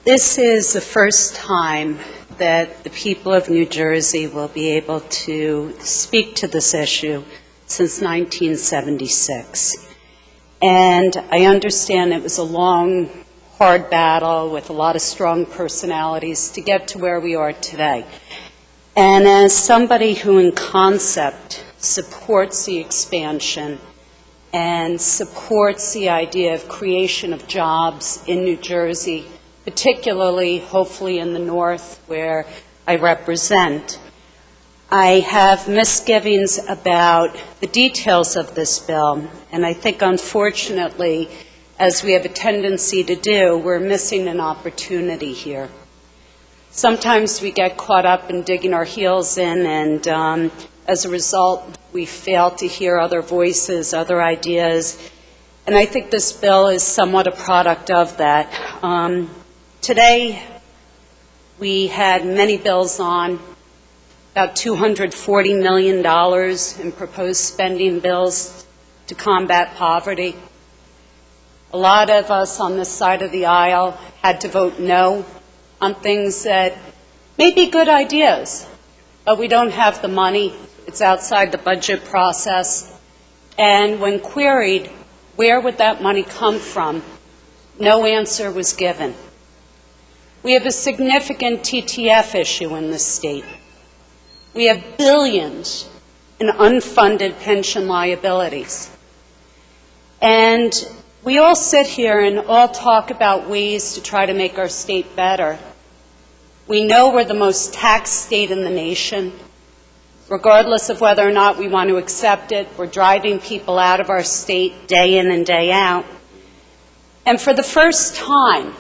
This is the first time that the people of New Jersey will be able to speak to this issue since 1976. And I understand it was a long, hard battle with a lot of strong personalities to get to where we are today. And as somebody who in concept supports the expansion and supports the idea of creation of jobs in New Jersey, particularly, hopefully, in the North, where I represent, I have misgivings about the details of this bill, and I think, unfortunately, as we have a tendency to do, we're missing an opportunity here. Sometimes we get caught up in digging our heels in, and as a result, we fail to hear other voices, other ideas, and I think this bill is somewhat a product of that. Today, we had many bills on, about $240 million in proposed spending bills to combat poverty. A lot of us on this side of the aisle had to vote no on things that may be good ideas, but we don't have the money. It's outside the budget process. And when queried, where would that money come from, no answer was given. We have a significant TTF issue in this state. We have billions in unfunded pension liabilities. And we all sit here and all talk about ways to try to make our state better. We know we're the most taxed state in the nation. Regardless of whether or not we want to accept it, we're driving people out of our state day in and day out. And for the first time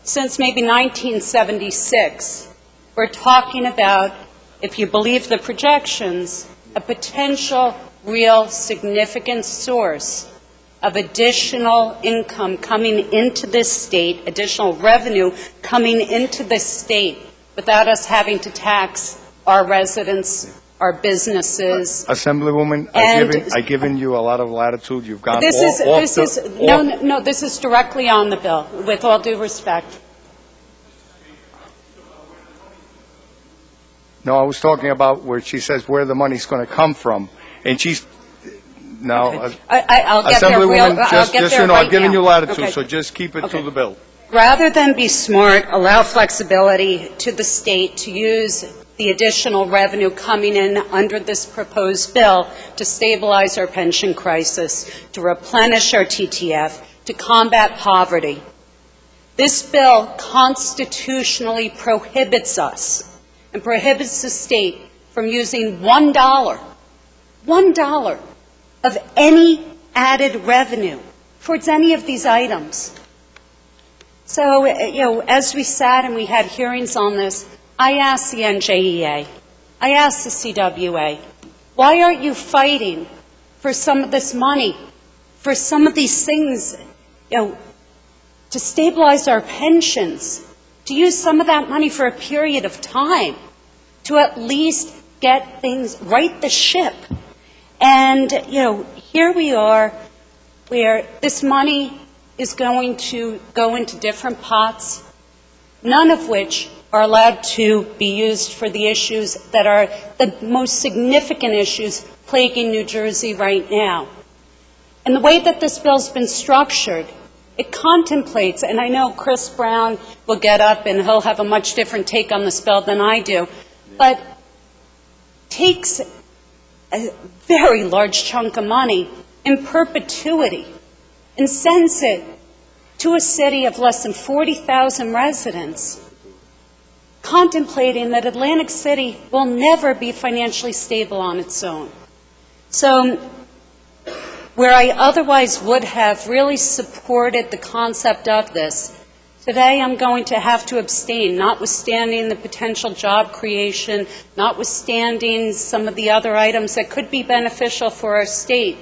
since maybe 1976, we're talking about, if you believe the projections, a potential, real, significant source of additional income coming into this state, additional revenue coming into this state without us having to tax our residents, our businesses. Assemblywoman, I've given you a lot of latitude. You've gone this is directly on the bill, with all due respect. No, I was talking about where she says where the money's going to come from, and she's no. Okay. I'll get there. I've given you latitude, okay. So just keep it to the bill. Rather than be smart, allow flexibility to the state to use the additional revenue coming in under this proposed bill to stabilize our pension crisis, to replenish our TTF, to combat poverty. This bill constitutionally prohibits us and prohibits the state from using $1 of any added revenue towards any of these items. So, as we sat and we had hearings on this, I asked the NJEA, I asked the CWA, why aren't you fighting for some of this money, for some of these things, to stabilize our pensions, to use some of that money for a period of time, to at least get things, right the ship. And, here we are, where this money is going to go into different pots, none of which are allowed to be used for the issues that are the most significant issues plaguing New Jersey right now. And the way that this bill's been structured, it contemplates, and I know Chris Brown will get up and he'll have a much different take on this bill than I do, but takes a very large chunk of money in perpetuity and sends it to a city of less than 40,000 residents, contemplating that Atlantic City will never be financially stable on its own. So where I otherwise would have really supported the concept of this, today I'm going to have to abstain, notwithstanding the potential job creation, notwithstanding some of the other items that could be beneficial for our state,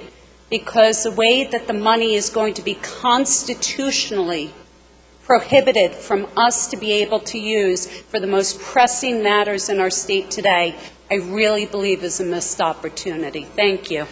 because the way that the money is going to be constitutionally prohibited from us to be able to use for the most pressing matters in our state today, I really believe is a missed opportunity. Thank you.